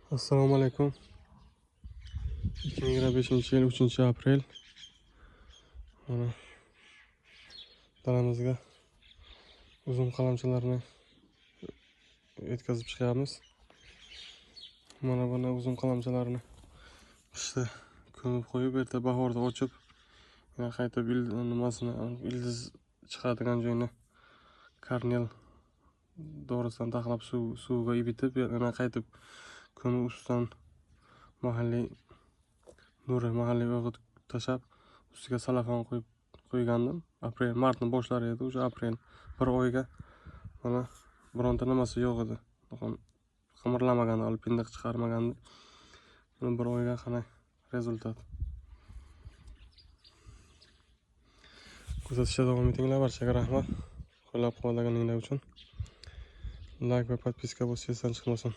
Assalomu alaykum. 2025-yil 3-aprel. Mana dalamizga uzum qalamchilarni yetkazib chiqamiz. Mana buni uzum qalamchilarni qishda ko'mib qo'yib, erta bahorda ochib, yana qaytib nimasini ildiz chiqadigan joyni karnel dorisidan taxlab suvga ibitib, yana qaytib ko'mib ustidan mahalliy o'g'it tashab, ustiga salafon qo'ygandim. Martning boshlari edi, o'sha aprel bir oyga mana bironta nimasi yo'q edi. Qimirlamagan, pindiq chiqarmagandi. Buni bir oyga qanday rezultat. Kuzatishda davom etinglar, barchaga rahmat. Qo'llab-quvvatlaganingiz uchun. Like va podpiska bo'lsa esdan chiqmasin.